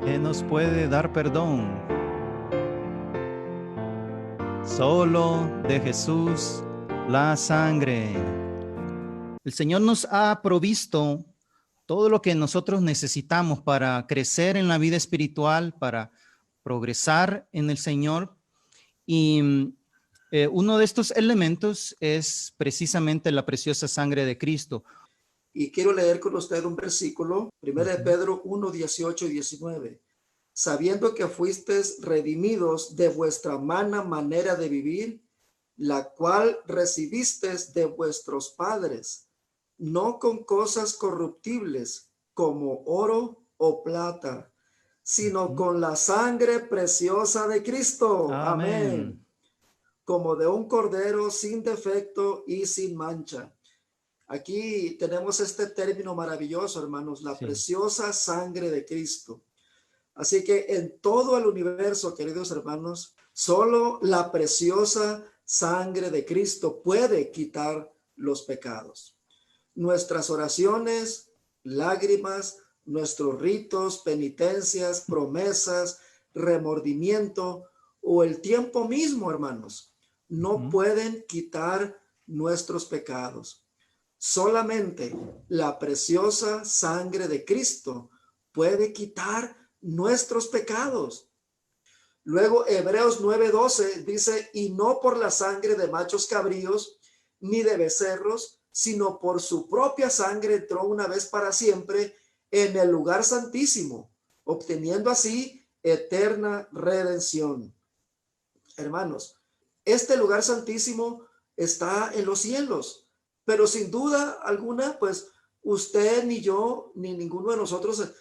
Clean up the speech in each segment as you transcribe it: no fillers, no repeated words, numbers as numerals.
que nos puede dar perdón. Solo de Jesús la sangre. El Señor nos ha provisto todo lo que nosotros necesitamos para crecer en la vida espiritual, para progresar en el Señor. Y uno de estos elementos es precisamente la preciosa sangre de Cristo. Y quiero leer con usted un versículo, 1 de Ujú. Pedro 1, 18 y 19. Sabiendo que fuisteis redimidos de vuestra mala manera de vivir, la cual recibisteis de vuestros padres, no con cosas corruptibles como oro o plata, sino Ujú. con la sangre preciosa de Cristo. Amén. Amén. Como de un cordero sin defecto y sin mancha. Aquí tenemos este término maravilloso, hermanos, la Sí. preciosa sangre de Cristo. Así que en todo el universo, queridos hermanos, solo la preciosa sangre de Cristo puede quitar los pecados. Nuestras oraciones, lágrimas, nuestros ritos, penitencias, promesas, remordimiento o el tiempo mismo, hermanos, no Ujú. pueden quitar nuestros pecados. Solamente la preciosa sangre de Cristo puede quitar nuestros pecados. Luego Hebreos 9:12 dice, y no por la sangre de machos cabríos ni de becerros, sino por su propia sangre entró una vez para siempre en el lugar santísimo, obteniendo así eterna redención. Hermanos, este lugar santísimo está en los cielos, pero sin duda alguna, pues usted ni yo, ni ninguno de nosotros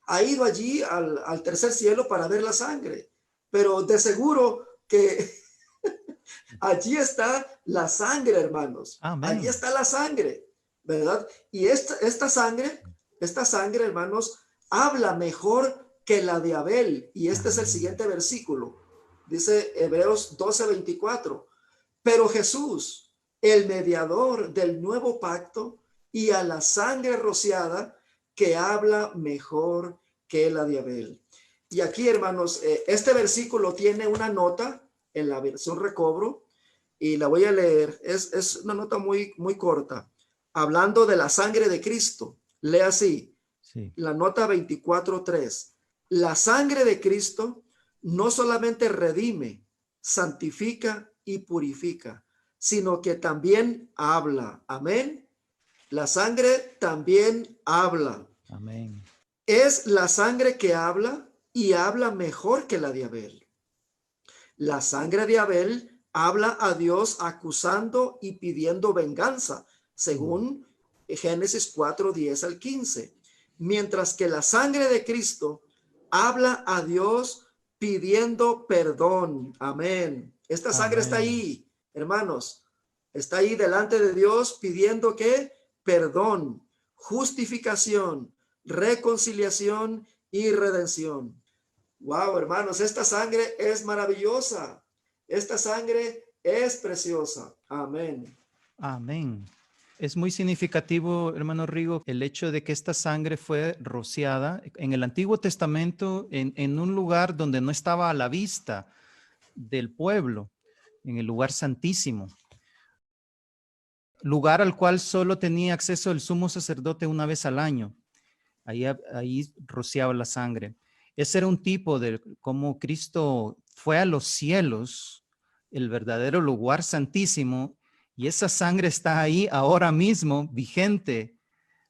ha ido allí al tercer cielo para ver la sangre, pero de seguro que allí está la sangre, hermanos, allí Amén. está la sangre, ¿verdad? Y esta sangre, hermanos, habla mejor que la de Abel, y este es el Amén. siguiente versículo. Dice Hebreos 12:24. Pero Jesús, el mediador del nuevo pacto, y a la sangre rociada que habla mejor que la de Abel. Y aquí, hermanos, este versículo tiene una nota en la versión recobro y la voy a leer. Es una nota muy corta. Hablando de la sangre de Cristo. Lee así, Sí. la nota 24:3. La sangre de Cristo no solamente redime, santifica y purifica, sino que también habla. Amén. La sangre también habla. Amén. Es la sangre que habla y habla mejor que la de Abel. La sangre de Abel habla a Dios acusando y pidiendo venganza, Mm. según Génesis 4:10 al 15. Mientras que la sangre de Cristo habla a Dios pidiendo perdón. Amén. Esta sangre está Amén. ahí, hermanos. Está ahí delante de Dios pidiendo que perdón, justificación, reconciliación y redención. Wow, hermanos, esta sangre es maravillosa. Esta sangre es preciosa. Amén. Amén. Es muy significativo, hermano Rigo, el hecho de que esta sangre fue rociada en el Antiguo Testamento en un lugar donde no estaba a la vista del pueblo, en el lugar santísimo, lugar al cual solo tenía acceso el sumo sacerdote una vez al año. Ahí rociaba la sangre. Ese era un tipo de cómo Cristo fue a los cielos, el verdadero lugar santísimo, y esa sangre está ahí ahora mismo, vigente,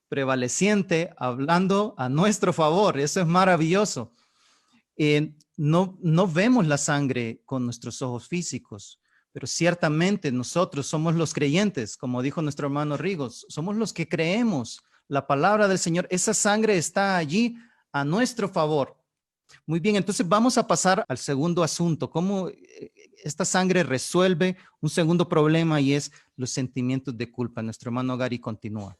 prevaleciente, hablando a nuestro favor. Eso es maravilloso. No vemos la sangre con nuestros ojos físicos, pero ciertamente nosotros somos los creyentes, como dijo nuestro hermano Rigos, somos los que creemos la palabra del Señor. Esa sangre está allí a nuestro favor. Muy bien, entonces vamos a pasar al segundo asunto, cómo esta sangre resuelve un segundo problema y es los sentimientos de culpa. Nuestro hermano Gary continúa.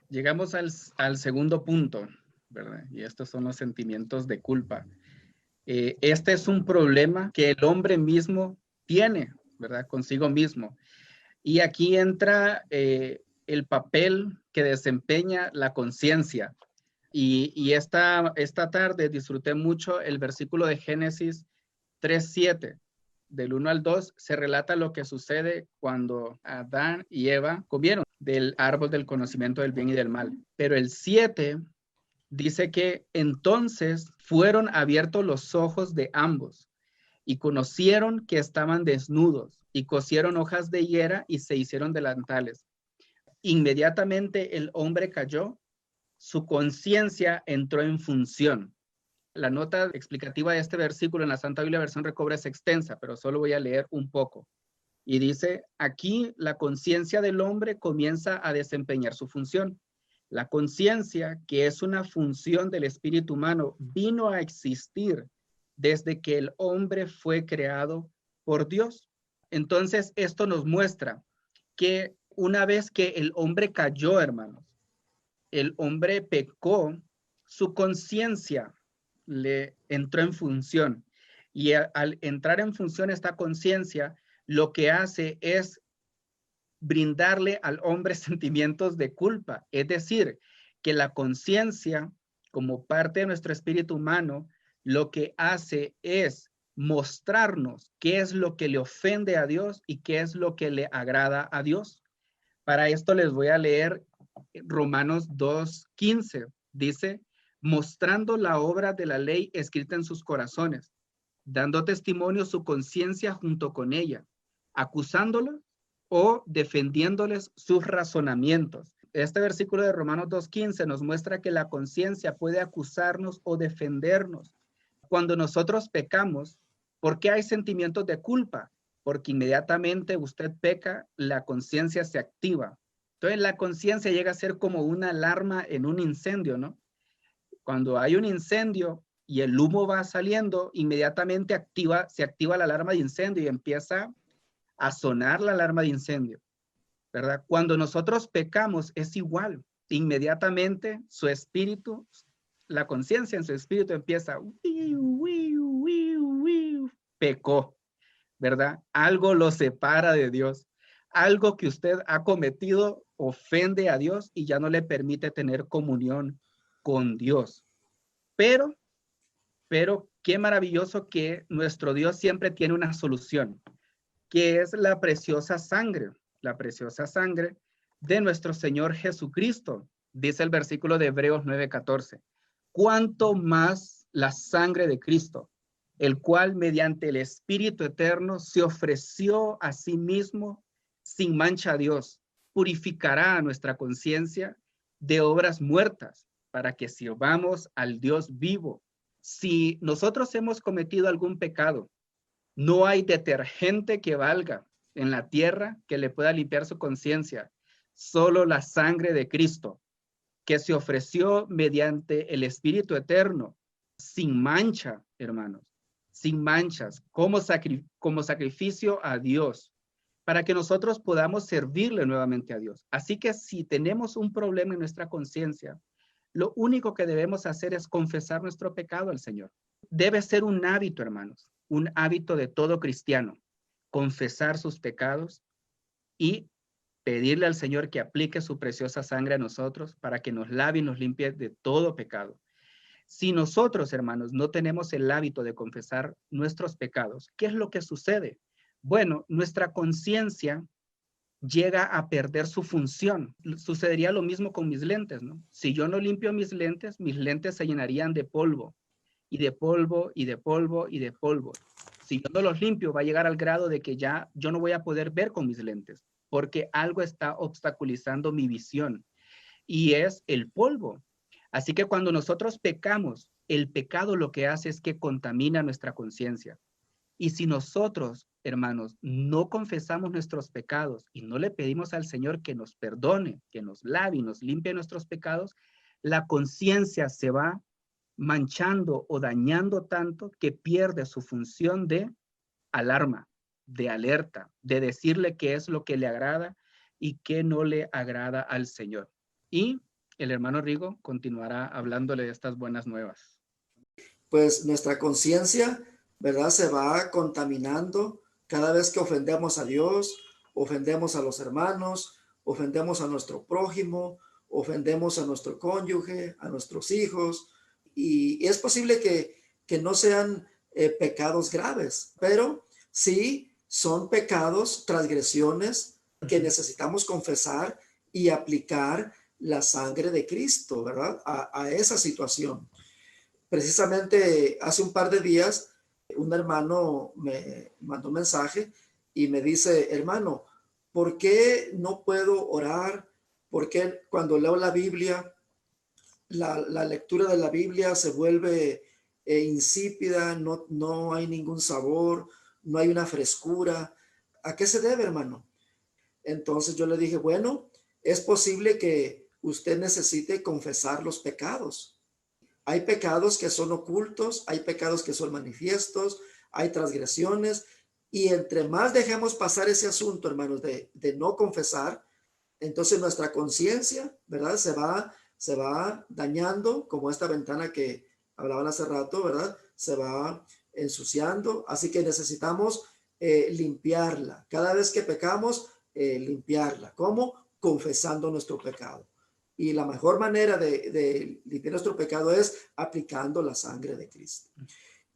Llegamos al segundo punto, ¿verdad? Y estos son los sentimientos de culpa. Este es un problema que el hombre mismo tiene, ¿verdad? Consigo mismo. Y aquí entra el papel que desempeña la conciencia. Y esta tarde disfruté mucho el versículo de Génesis 3:7. Del 1 al 2 se relata lo que sucede cuando Adán y Eva comieron del árbol del conocimiento del bien y del mal. Pero el 7 dice que entonces fueron abiertos los ojos de ambos y conocieron que estaban desnudos y cosieron hojas de higuera y se hicieron delantales. Inmediatamente el hombre cayó, su conciencia entró en función. La nota explicativa de este versículo en la Santa Biblia versión Recobre es extensa, pero solo voy a leer un poco. Y dice, aquí la conciencia del hombre comienza a desempeñar su función. La conciencia, que es una función del espíritu humano, vino a existir desde que el hombre fue creado por Dios. Entonces, esto nos muestra que una vez que el hombre cayó, hermanos, el hombre pecó, su conciencia le entró en función. Y al entrar en función esta conciencia, lo que hace es brindarle al hombre sentimientos de culpa. Es decir, que la conciencia, como parte de nuestro espíritu humano, lo que hace es mostrarnos qué es lo que le ofende a Dios y qué es lo que le agrada a Dios. Para esto les voy a leer Romanos 2:15. Dice, mostrando la obra de la ley escrita en sus corazones, dando testimonio su conciencia junto con ella, acusándolos o defendiéndoles sus razonamientos. Este versículo de Romanos 2:15 nos muestra que la conciencia puede acusarnos o defendernos. Cuando nosotros pecamos, ¿por qué hay sentimientos de culpa? Porque inmediatamente usted peca, la conciencia se activa. Entonces la conciencia llega a ser como una alarma en un incendio, ¿no? Cuando hay un incendio y el humo va saliendo, inmediatamente se activa la alarma de incendio y empieza a sonar la alarma de incendio, ¿verdad? Cuando nosotros pecamos es igual. Inmediatamente su espíritu, la conciencia en su espíritu empieza, pecó, ¿verdad? Algo lo separa de Dios. Algo que usted ha cometido ofende a Dios y ya no le permite tener comunión con Dios. Pero qué maravilloso que nuestro Dios siempre tiene una solución, que es la preciosa sangre de nuestro Señor Jesucristo. Dice el versículo de Hebreos 9:14. Cuánto más la sangre de Cristo, el cual mediante el Espíritu Eterno se ofreció a sí mismo sin mancha a Dios, purificará nuestra conciencia de obras muertas para que sirvamos al Dios vivo. Si nosotros hemos cometido algún pecado, no hay detergente que valga en la tierra que le pueda limpiar su conciencia. Solo la sangre de Cristo, que se ofreció mediante el Espíritu Eterno, sin mancha, hermanos, sin manchas, como sacrificio a Dios, para que nosotros podamos servirle nuevamente a Dios. Así que si tenemos un problema en nuestra conciencia, lo único que debemos hacer es confesar nuestro pecado al Señor. Debe ser un hábito, hermanos, un hábito de todo cristiano, confesar sus pecados y pedirle al Señor que aplique su preciosa sangre a nosotros para que nos lave y nos limpie de todo pecado. Si nosotros, hermanos, no tenemos el hábito de confesar nuestros pecados, ¿qué es lo que sucede? Bueno, nuestra conciencia llega a perder su función. Sucedería lo mismo con mis lentes, ¿no? Si yo no limpio mis lentes se llenarían de polvo, y de polvo, y de polvo, y de polvo. Si yo no los limpio, va a llegar al grado de que ya yo no voy a poder ver con mis lentes, porque algo está obstaculizando mi visión, y es el polvo. Así que cuando nosotros pecamos, el pecado lo que hace es que contamina nuestra conciencia. Y si nosotros, hermanos, no confesamos nuestros pecados y no le pedimos al Señor que nos perdone, que nos lave y nos limpie nuestros pecados, la conciencia se va manchando o dañando tanto que pierde su función de alarma, de alerta, de decirle qué es lo que le agrada y qué no le agrada al Señor. Y el hermano Rigo continuará hablándole de estas buenas nuevas. Pues nuestra conciencia, ¿verdad? Se va contaminando cada vez que ofendemos a Dios, ofendemos a los hermanos, ofendemos a nuestro prójimo, ofendemos a nuestro cónyuge, a nuestros hijos, y es posible que no sean pecados graves, pero sí son pecados, transgresiones que necesitamos confesar y aplicar la sangre de Cristo, ¿verdad? A esa situación. Precisamente hace un par de días, un hermano me mandó un mensaje y me dice, hermano, ¿por qué no puedo orar? ¿Por qué cuando leo la Biblia, la lectura de la Biblia se vuelve insípida, no hay ningún sabor, no hay una frescura? ¿A qué se debe, hermano? Entonces yo le dije, bueno, es posible que usted necesite confesar los pecados. Hay pecados que son ocultos, hay pecados que son manifiestos, hay transgresiones, y entre más dejemos pasar ese asunto, hermanos, de no confesar, entonces nuestra conciencia, ¿verdad? Se va dañando, como esta ventana que hablaban hace rato, ¿verdad? Se va ensuciando, así que necesitamos limpiarla. Cada vez que pecamos, limpiarla. ¿Cómo? Confesando nuestro pecado. Y la mejor manera de limpiar nuestro pecado es aplicando la sangre de Cristo.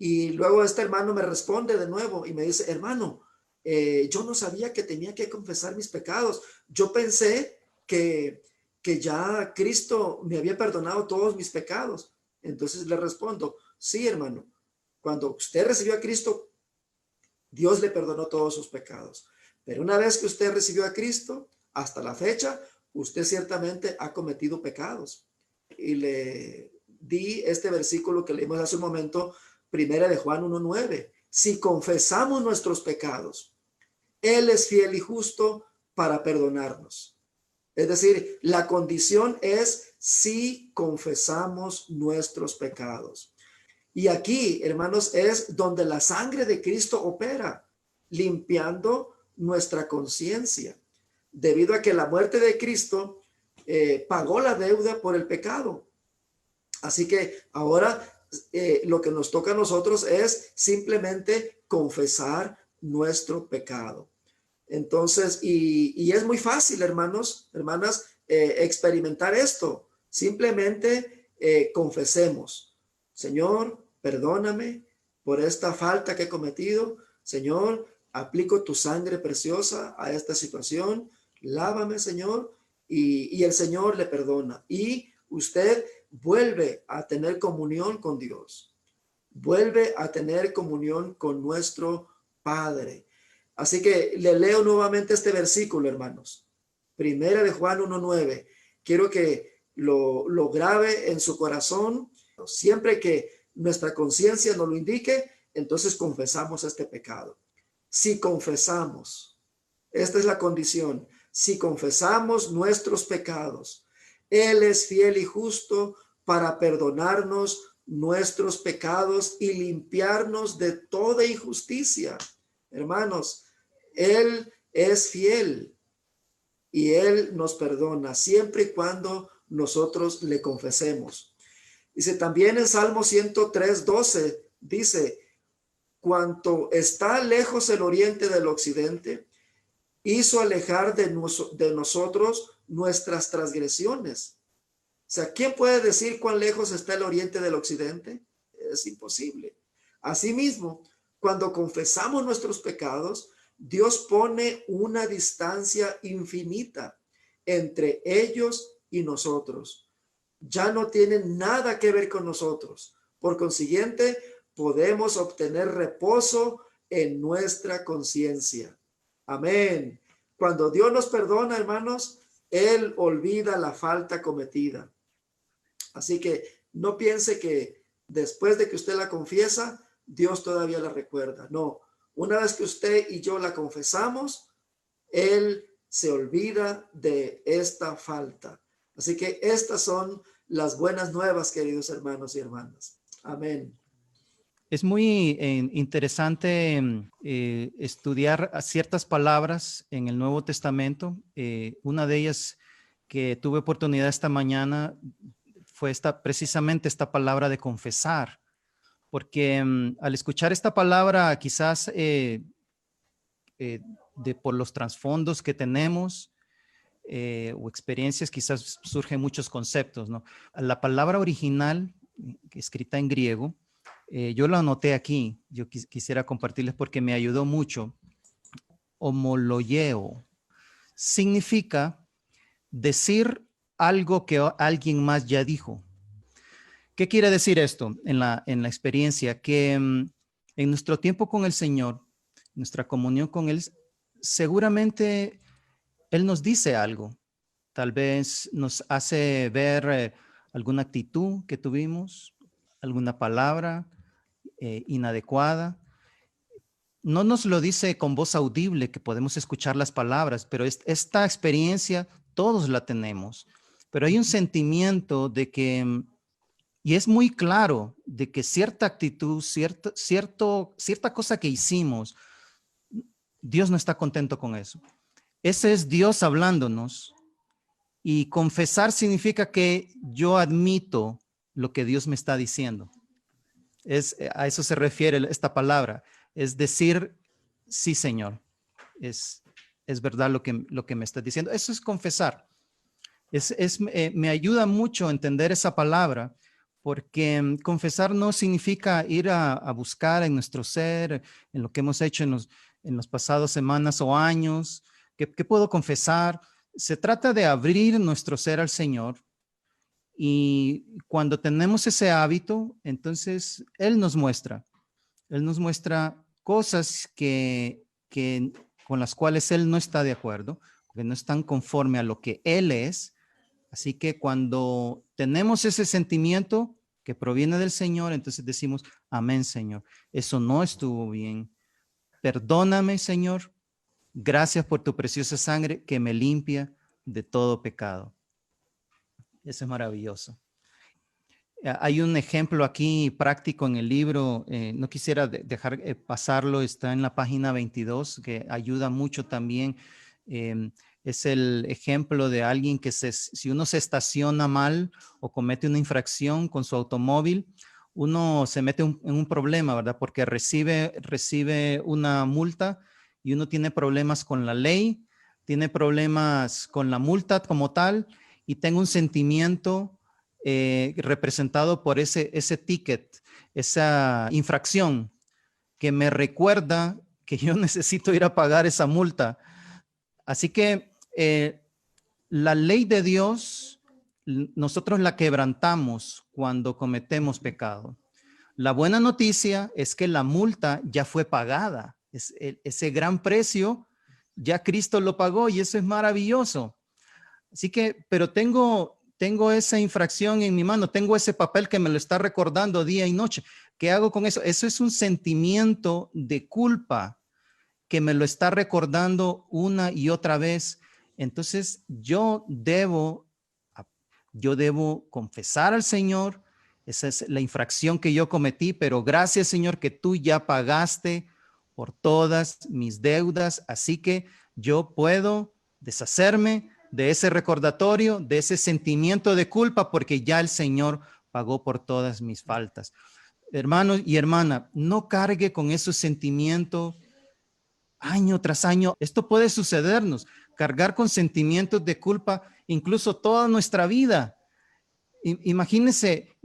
Y luego este hermano me responde de nuevo y me dice, hermano, yo no sabía que tenía que confesar mis pecados. Yo pensé que ya Cristo me había perdonado todos mis pecados. Entonces le respondo, sí, hermano, cuando usted recibió a Cristo, Dios le perdonó todos sus pecados. Pero una vez que usted recibió a Cristo, hasta la fecha, usted ciertamente ha cometido pecados. Y le di este versículo que leímos hace un momento, primera de Juan 1:9. Si confesamos nuestros pecados, Él es fiel y justo para perdonarnos. Es decir, la condición es si confesamos nuestros pecados. Y aquí, hermanos, es donde la sangre de Cristo opera, limpiando nuestra conciencia, debido a que la muerte de Cristo pagó la deuda por el pecado. Así que ahora lo que nos toca a nosotros es simplemente confesar nuestro pecado. Entonces, y es muy fácil, hermanos, hermanas, experimentar esto. Simplemente confesemos, Señor, perdóname por esta falta que he cometido. Señor, aplico tu sangre preciosa a esta situación. Lávame, Señor, y el Señor le perdona. Y usted vuelve a tener comunión con Dios. Vuelve a tener comunión con nuestro Padre. Así que le leo nuevamente este versículo, hermanos. Primera de Juan 1:9. Quiero que lo grabe en su corazón. Siempre que nuestra conciencia nos lo indique, entonces confesamos este pecado. Si confesamos, esta es la condición, si confesamos nuestros pecados, Él es fiel y justo para perdonarnos nuestros pecados y limpiarnos de toda injusticia. Hermanos, Él es fiel y Él nos perdona siempre y cuando nosotros le confesemos. Dice también en Salmo 103:12, dice, cuanto está lejos el oriente del occidente, hizo alejar de nosotros nuestras transgresiones. O sea, ¿quién puede decir cuán lejos está el oriente del occidente? Es imposible. Asimismo, cuando confesamos nuestros pecados, Dios pone una distancia infinita entre ellos y nosotros. Ya no tienen nada que ver con nosotros. Por consiguiente, podemos obtener reposo en nuestra conciencia. Amén. Cuando Dios nos perdona, hermanos, Él olvida la falta cometida. Así que no piense que después de que usted la confiesa, Dios todavía la recuerda. No, una vez que usted y yo la confesamos, Él se olvida de esta falta. Así que estas son las buenas nuevas, queridos hermanos y hermanas. Amén. Es muy interesante estudiar ciertas palabras en el Nuevo Testamento. Una de ellas que tuve oportunidad esta mañana fue precisamente esta palabra de confesar, porque al escuchar esta palabra quizás por los trasfondos que tenemos, o experiencias, quizás surgen muchos conceptos, ¿no? La palabra original, escrita en griego, yo la anoté aquí, yo quisiera compartirles porque me ayudó mucho. Homologeo significa decir algo que alguien más ya dijo. ¿Qué quiere decir esto en la experiencia? Que en nuestro tiempo con el Señor, nuestra comunión con Él, seguramente Él nos dice algo. Tal vez nos hace ver alguna actitud que tuvimos, alguna palabra inadecuada. No nos lo dice con voz audible, que podemos escuchar las palabras, pero esta experiencia todos la tenemos. Pero hay un sentimiento de que, y es muy claro, de que cierta actitud, cierta cosa que hicimos, Dios no está contento con eso. Ese es Dios hablándonos. Y confesar significa que yo admito lo que Dios me está diciendo. A eso se refiere esta palabra. Es decir, sí, Señor, es verdad lo que me está diciendo. Eso es confesar. Me ayuda mucho a entender esa palabra, porque confesar no significa ir a buscar en nuestro ser, en lo que hemos hecho en los pasados semanas o años. ¿Qué puedo confesar? Se trata de abrir nuestro ser al Señor. Y cuando tenemos ese hábito, entonces Él nos muestra cosas con las cuales Él no está de acuerdo, que no están conforme a lo que Él es. Así que cuando tenemos ese sentimiento que proviene del Señor, entonces decimos, amén, Señor, eso no estuvo bien. Perdóname, Señor. Gracias por tu preciosa sangre que me limpia de todo pecado. Eso es maravilloso. Hay un ejemplo aquí práctico en el libro, no quisiera dejar pasarlo, está en la página 22, que ayuda mucho también. Es el ejemplo de alguien que si uno se estaciona mal o comete una infracción con su automóvil, uno se mete en un problema, ¿verdad? Porque recibe una multa y uno tiene problemas con la ley, tiene problemas con la multa como tal, y tengo un sentimiento representado por ese ticket, esa infracción que me recuerda que yo necesito ir a pagar esa multa. Así que la ley de Dios, nosotros la quebrantamos cuando cometemos pecado. La buena noticia es que la multa ya fue pagada. Ese gran precio, ya Cristo lo pagó y eso es maravilloso. Así que, pero tengo esa infracción en mi mano, tengo ese papel que me lo está recordando día y noche. ¿Qué hago con eso? Eso es un sentimiento de culpa que me lo está recordando una y otra vez. Entonces yo debo confesar al Señor, esa es la infracción que yo cometí, pero gracias, Señor, que tú ya pagaste por todas mis deudas, así que yo puedo deshacerme de ese recordatorio, de ese sentimiento de culpa, porque ya el Señor pagó por todas mis faltas. Hermano y hermana, no cargue con esos sentimientos año tras año. Esto puede sucedernos, cargar con sentimientos de culpa incluso toda nuestra vida. Imagínese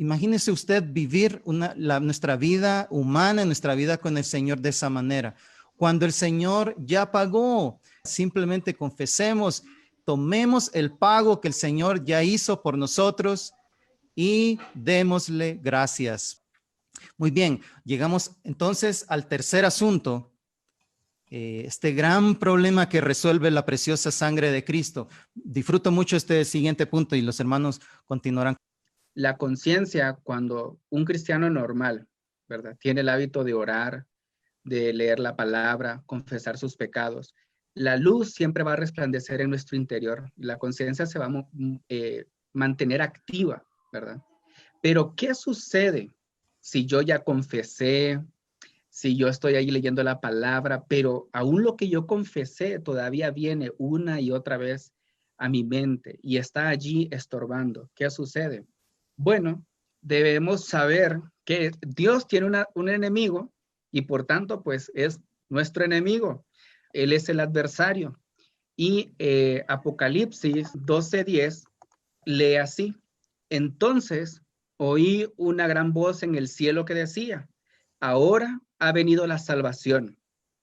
usted vivir nuestra vida humana, nuestra vida con el Señor de esa manera. Cuando el Señor ya pagó, simplemente confesemos, tomemos el pago que el Señor ya hizo por nosotros y démosle gracias. Muy bien, llegamos entonces al tercer asunto, este gran problema que resuelve la preciosa sangre de Cristo. Disfruto mucho este siguiente punto y los hermanos continuarán. La conciencia, cuando un cristiano normal, ¿verdad?, tiene el hábito de orar, de leer la palabra, confesar sus pecados, la luz siempre va a resplandecer en nuestro interior y la conciencia se va a mantener activa, ¿verdad? Pero ¿qué sucede si yo ya confesé, si yo estoy ahí leyendo la palabra, pero aún lo que yo confesé todavía viene una y otra vez a mi mente y está allí estorbando? ¿Qué sucede? Bueno, debemos saber que Dios tiene un enemigo y por tanto, pues es nuestro enemigo. Él es el adversario. Y Apocalipsis 12:10 lee así: entonces oí una gran voz en el cielo que decía, ahora ha venido la salvación,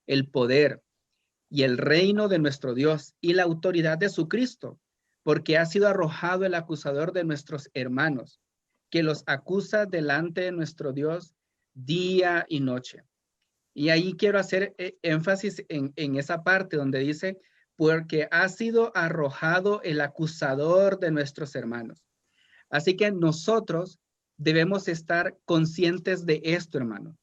el poder y el reino de nuestro Dios y la autoridad de su Cristo, porque ha sido arrojado el acusador de nuestros hermanos, que los acusa delante de nuestro Dios día y noche. Y ahí quiero hacer énfasis en esa parte donde dice, porque ha sido arrojado el acusador de nuestros hermanos. Así que nosotros debemos estar conscientes de esto, hermano,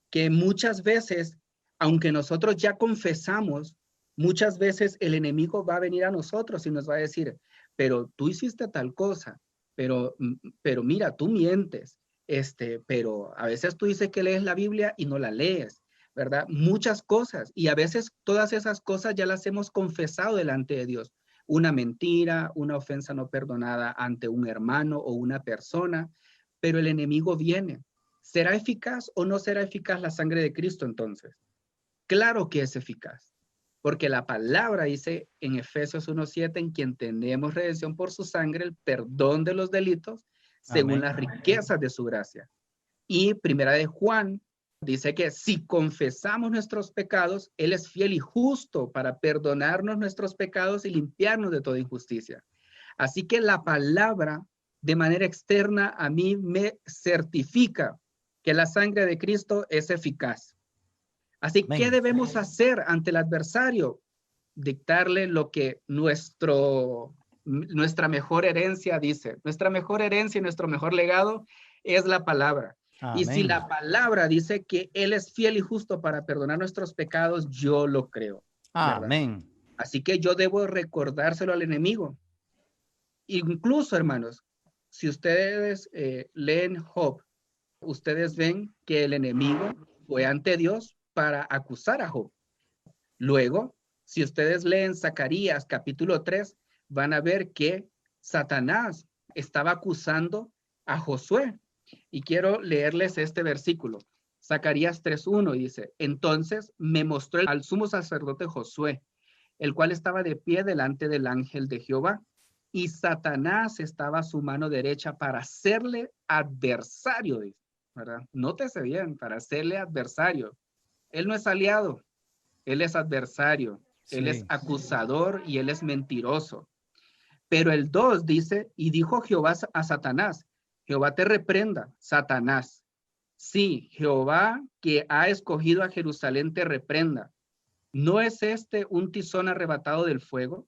que muchas veces, aunque nosotros ya confesamos, muchas veces el enemigo va a venir a nosotros y nos va a decir, pero tú hiciste tal cosa, pero mira, tú mientes, pero a veces tú dices que lees la Biblia y no la lees, ¿verdad? Muchas cosas, y a veces todas esas cosas ya las hemos confesado delante de Dios. Una mentira, una ofensa no perdonada ante un hermano o una persona, pero el enemigo viene. ¿Será eficaz o no será eficaz la sangre de Cristo entonces? Claro que es eficaz, porque la palabra dice en Efesios 1:7, en quien tenemos redención por su sangre, el perdón de los delitos, según Amén. las riquezas de su gracia. Y primera de Juan dice que si confesamos nuestros pecados, Él es fiel y justo para perdonarnos nuestros pecados y limpiarnos de toda injusticia. Así que la palabra de manera externa a mí me certifica que la sangre de Cristo es eficaz. Así, Amén. ¿qué debemos hacer ante el adversario? Dictarle lo que nuestra mejor herencia dice. Nuestra mejor herencia y nuestro mejor legado es la palabra. Amén. Y si la palabra dice que Él es fiel y justo para perdonar nuestros pecados, yo lo creo, ¿verdad? Amén. Así que yo debo recordárselo al enemigo. Incluso, hermanos, si ustedes leen Job, ustedes ven que el enemigo fue ante Dios para acusar a Job. Luego, si ustedes leen Zacarías capítulo 3, van a ver que Satanás estaba acusando a Josué. Y quiero leerles este versículo. Zacarías 3:1 dice, entonces me mostró al sumo sacerdote Josué, el cual estaba de pie delante del ángel de Jehová, y Satanás estaba a su mano derecha para hacerle adversario, ¿verdad? Nótese bien, para hacerle adversario. Él no es aliado, él es adversario, Sí. él es acusador y él es mentiroso. Pero el 2 dice, y dijo Jehová a Satanás, Jehová te reprenda, Satanás. Sí, Jehová que ha escogido a Jerusalén te reprenda. ¿No es este un tizón arrebatado del fuego?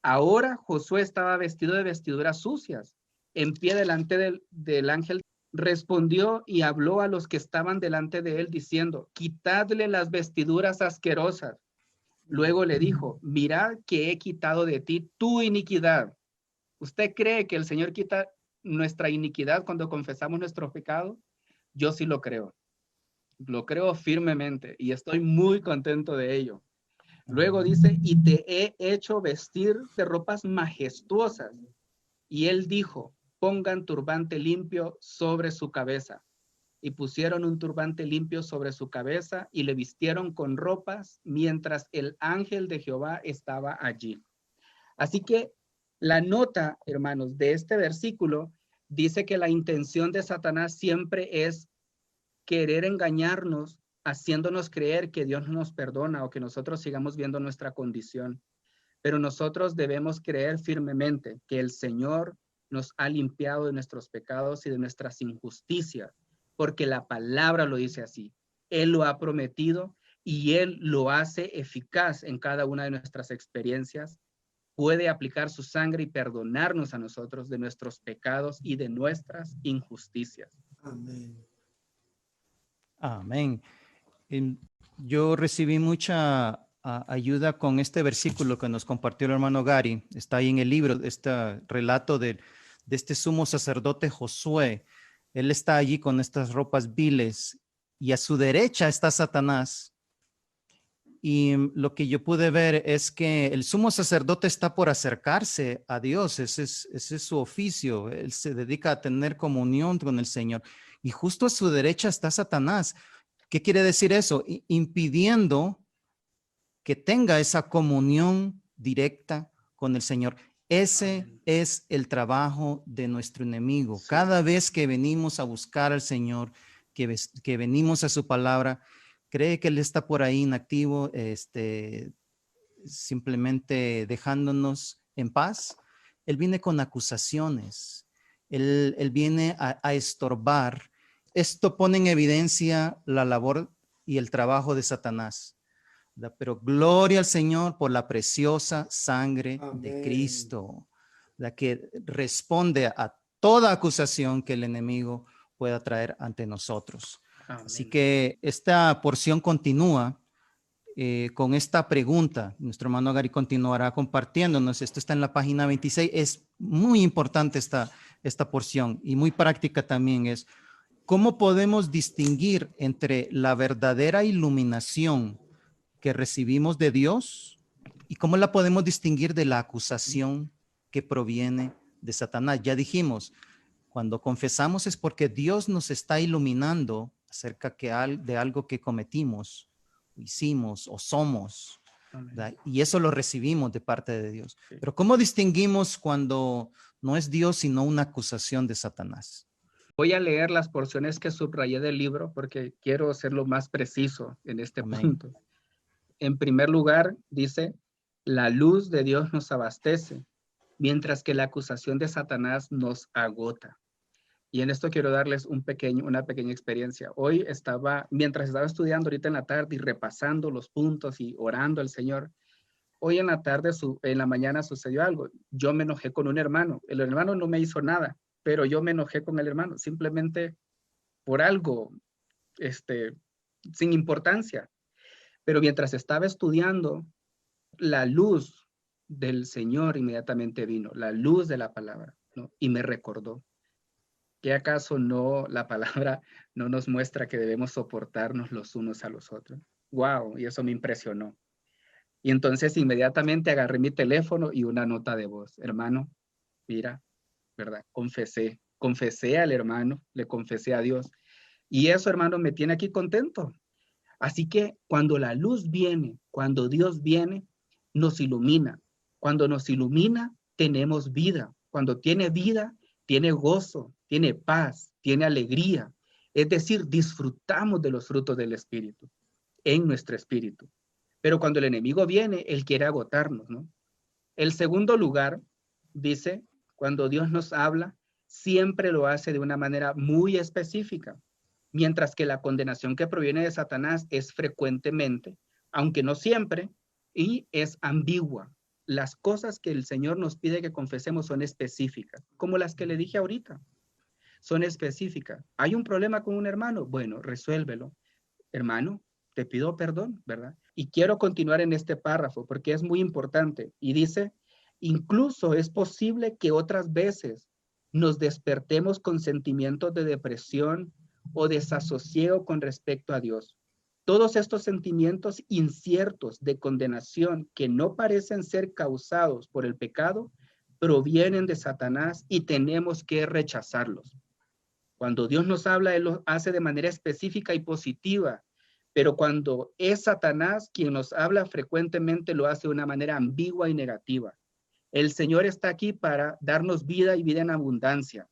Ahora Josué estaba vestido de vestiduras sucias, en pie delante del ángel. Respondió y habló a los que estaban delante de él, diciendo, quitadle las vestiduras asquerosas. Luego le dijo, mirad que he quitado de ti tu iniquidad. ¿Usted cree que el Señor quita nuestra iniquidad cuando confesamos nuestro pecado? Yo sí lo creo. Lo creo firmemente y estoy muy contento de ello. Luego dice, y te he hecho vestir de ropas majestuosas. Y él dijo, pongan turbante limpio sobre su cabeza. Y pusieron un turbante limpio sobre su cabeza y le vistieron con ropas mientras el ángel de Jehová estaba allí. Así que la nota, hermanos, de este versículo dice que la intención de Satanás siempre es querer engañarnos, haciéndonos creer que Dios no nos perdona o que nosotros sigamos viendo nuestra condición. Pero nosotros debemos creer firmemente que el Señor nos ha limpiado de nuestros pecados y de nuestras injusticias, porque la palabra lo dice así. Él lo ha prometido y Él lo hace eficaz en cada una de nuestras experiencias. Puede aplicar su sangre y perdonarnos a nosotros de nuestros pecados y de nuestras injusticias. Amén. Amén. Yo recibí mucha ayuda con este versículo que nos compartió el hermano Gary. Está ahí en el libro, este relato de este sumo sacerdote Josué. Él está allí con estas ropas viles y a su derecha está Satanás. Y lo que yo pude ver es que el sumo sacerdote está por acercarse a Dios. Ese es su oficio. Él se dedica a tener comunión con el Señor. Y justo a su derecha está Satanás. ¿Qué quiere decir eso? Impidiendo que tenga esa comunión directa con el Señor. Ese es el trabajo de nuestro enemigo. Cada vez que venimos a buscar al Señor, que venimos a su palabra, cree que Él está por ahí inactivo, simplemente dejándonos en paz. Él viene con acusaciones. Él viene a estorbar. Esto pone en evidencia la labor y el trabajo de Satanás. Pero gloria al Señor por la preciosa sangre de Amén. Cristo, la que responde a toda acusación que el enemigo pueda traer ante nosotros. Amén. Así que esta porción continúa con esta pregunta. Nuestro hermano Gary continuará compartiéndonos. Esto está en la página 26. Es muy importante esta porción y muy práctica también. Es cómo podemos distinguir entre la verdadera iluminación que recibimos de Dios y cómo la podemos distinguir de la acusación que proviene de Satanás. Ya dijimos, cuando confesamos es porque Dios nos está iluminando acerca de algo que cometimos, hicimos o somos, ¿verdad? Y eso lo recibimos de parte de Dios. Sí. Pero ¿cómo distinguimos cuando no es Dios sino una acusación de Satanás? Voy a leer las porciones que subrayé del libro porque quiero ser lo más preciso en este Amén. punto. En primer lugar, dice, la luz de Dios nos abastece, mientras que la acusación de Satanás nos agota. Y en esto quiero darles una pequeña experiencia. Hoy mientras estaba estudiando ahorita en la tarde y repasando los puntos y orando al Señor, hoy en la mañana sucedió algo. Yo me enojé con un hermano. El hermano no me hizo nada, pero yo me enojé con el hermano, simplemente por algo, sin importancia. Pero mientras estaba estudiando, la luz del Señor inmediatamente vino, la luz de la palabra, ¿no? Y me recordó. ¿Qué acaso no la palabra no nos muestra que debemos soportarnos los unos a los otros? ¡Wow! Y eso me impresionó. Y entonces inmediatamente agarré mi teléfono y una nota de voz. Hermano, mira, ¿verdad? Confesé al hermano, le confesé a Dios. Y eso, hermano, me tiene aquí contento. Así que cuando la luz viene, cuando Dios viene, nos ilumina. Cuando nos ilumina, tenemos vida. Cuando tiene vida, tiene gozo, tiene paz, tiene alegría. Es decir, disfrutamos de los frutos del Espíritu en nuestro espíritu. Pero cuando el enemigo viene, él quiere agotarnos, ¿no? El segundo lugar, dice, cuando Dios nos habla, siempre lo hace de una manera muy específica, mientras que la condenación que proviene de Satanás es frecuentemente, aunque no siempre, y es ambigua. Las cosas que el Señor nos pide que confesemos son específicas, como las que le dije ahorita. Son específicas. ¿Hay un problema con un hermano? Bueno, resuélvelo. Hermano, te pido perdón, ¿verdad? Y quiero continuar en este párrafo porque es muy importante. Y dice, incluso es posible que otras veces nos despertemos con sentimientos de depresión o desasosiego con respecto a Dios. Todos estos sentimientos inciertos de condenación que no parecen ser causados por el pecado provienen de Satanás y tenemos que rechazarlos. Cuando Dios nos habla, Él lo hace de manera específica y positiva, pero cuando es Satanás quien nos habla, frecuentemente lo hace de una manera ambigua y negativa. El Señor está aquí para darnos vida y vida en abundancia,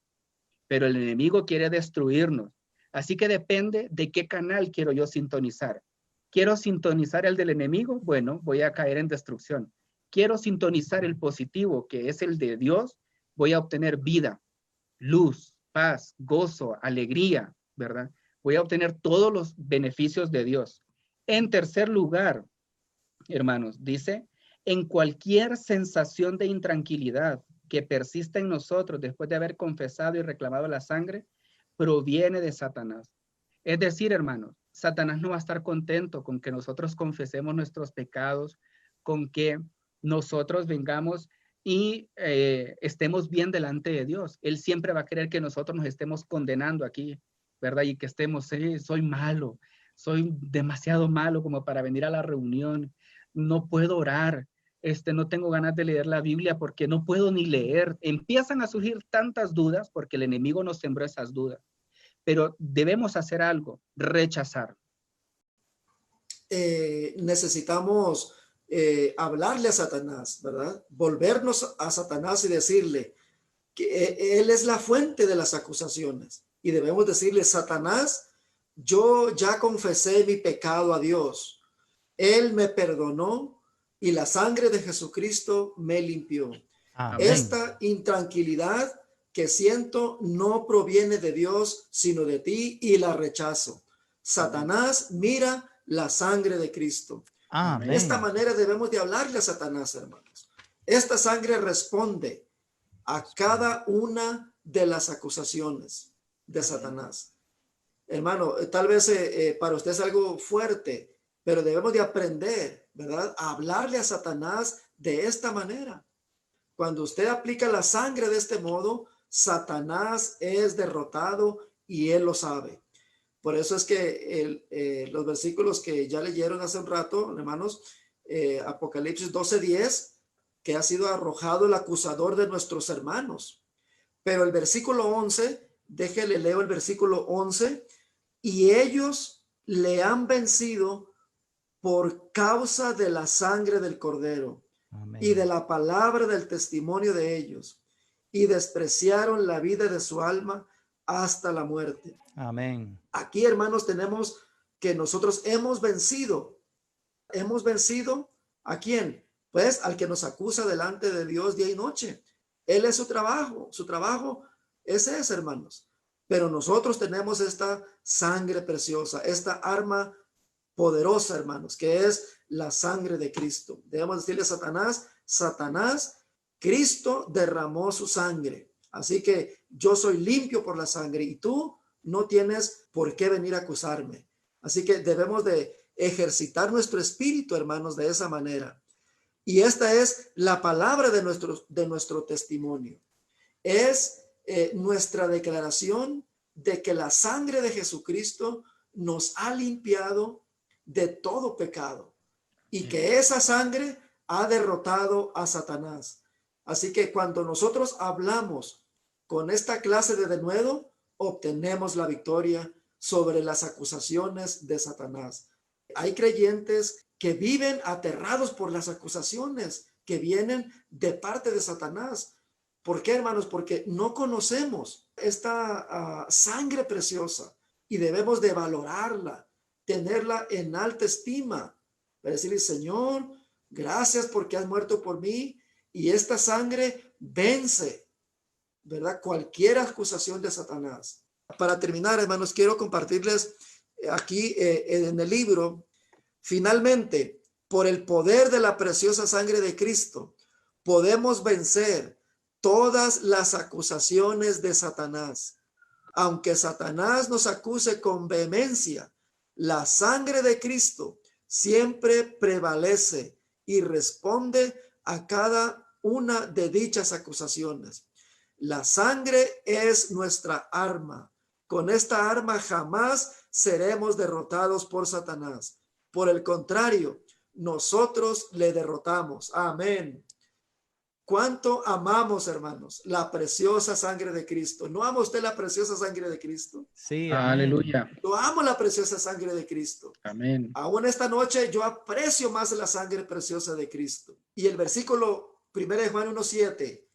pero el enemigo quiere destruirnos. Así que depende de qué canal quiero yo sintonizar. ¿Quiero sintonizar el del enemigo? Bueno, voy a caer en destrucción. ¿Quiero sintonizar el positivo, que es el de Dios? Voy a obtener vida, luz, paz, gozo, alegría, ¿verdad? Voy a obtener todos los beneficios de Dios. En tercer lugar, hermanos, dice, en cualquier sensación de intranquilidad que persista en nosotros después de haber confesado y reclamado la sangre, proviene de Satanás. Es decir, hermanos, Satanás no va a estar contento con que nosotros confesemos nuestros pecados, con que nosotros vengamos y estemos bien delante de Dios. Él siempre va a querer que nosotros nos estemos condenando aquí, ¿verdad? Y que estemos, soy malo, soy demasiado malo como para venir a la reunión, no puedo orar, no tengo ganas de leer la Biblia porque no puedo ni leer. Empiezan a surgir tantas dudas porque el enemigo nos sembró esas dudas. Pero debemos hacer algo, rechazar. Necesitamos hablarle a Satanás, ¿verdad? Volvernos a Satanás y decirle que él es la fuente de las acusaciones. Y debemos decirle, Satanás, yo ya confesé mi pecado a Dios. Él me perdonó y la sangre de Jesucristo me limpió. Amén. Esta intranquilidad que siento no proviene de Dios, sino de ti, y la rechazo. Satanás, mira la sangre de Cristo. Amén. De esta manera debemos de hablarle a Satanás, hermanos. Esta sangre responde a cada una de las acusaciones de Satanás. Hermano, tal vez para usted es algo fuerte, pero debemos de aprender, ¿verdad?, a hablarle a Satanás de esta manera. Cuando usted aplica la sangre de este modo, Satanás es derrotado y él lo sabe. Por eso es que los versículos que ya leyeron hace un rato, hermanos, Apocalipsis 12:10, que ha sido arrojado el acusador de nuestros hermanos. Pero el versículo 11, déjele leo el versículo 11, y ellos le han vencido por causa de la sangre del Cordero. Amén. Y de la palabra del testimonio de ellos, y despreciaron la vida de su alma hasta la muerte. Amén. Aquí, hermanos, tenemos que nosotros hemos vencido. ¿Hemos vencido a quién? Pues al que nos acusa delante de Dios día y noche. Él es su trabajo. Su trabajo ese es, hermanos. Pero nosotros tenemos esta sangre preciosa, esta arma poderosa, hermanos, que es la sangre de Cristo. Debemos decirle a Satanás, Satanás, Cristo derramó su sangre. Así que yo soy limpio por la sangre y tú no tienes por qué venir a acusarme. Así que debemos de ejercitar nuestro espíritu, hermanos, de esa manera. Y esta es la palabra de nuestro testimonio. Es nuestra declaración de que la sangre de Jesucristo nos ha limpiado de todo pecado y que esa sangre ha derrotado a Satanás. Así que cuando nosotros hablamos con esta clase de denuedo, obtenemos la victoria sobre las acusaciones de Satanás. Hay creyentes que viven aterrados por las acusaciones que vienen de parte de Satanás. ¿Por qué, hermanos? Porque no conocemos esta sangre preciosa y debemos de valorarla, tenerla en alta estima, para decirle, Señor, gracias porque has muerto por mí y esta sangre vence, ¿verdad?, cualquier acusación de Satanás. Para terminar, hermanos, quiero compartirles aquí en el libro, finalmente, por el poder de la preciosa sangre de Cristo, podemos vencer todas las acusaciones de Satanás. Aunque Satanás nos acuse con vehemencia, la sangre de Cristo siempre prevalece y responde a cada una de dichas acusaciones. La sangre es nuestra arma. Con esta arma jamás seremos derrotados por Satanás. Por el contrario, nosotros le derrotamos. Amén. ¿Cuánto amamos, hermanos, la preciosa sangre de Cristo? ¿No ama usted la preciosa sangre de Cristo? Sí, aleluya. Yo amo la preciosa sangre de Cristo. Amén. Aún esta noche yo aprecio más la sangre preciosa de Cristo. Y el versículo 1 de Juan 1:7,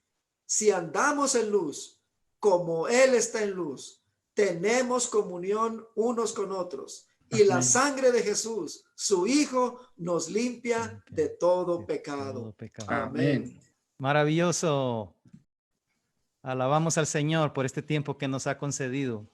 si andamos en luz, como Él está en luz, tenemos comunión unos con otros. Y la sangre de Jesús, su Hijo, nos limpia de todo pecado. Amén. Maravilloso. Alabamos al Señor por este tiempo que nos ha concedido.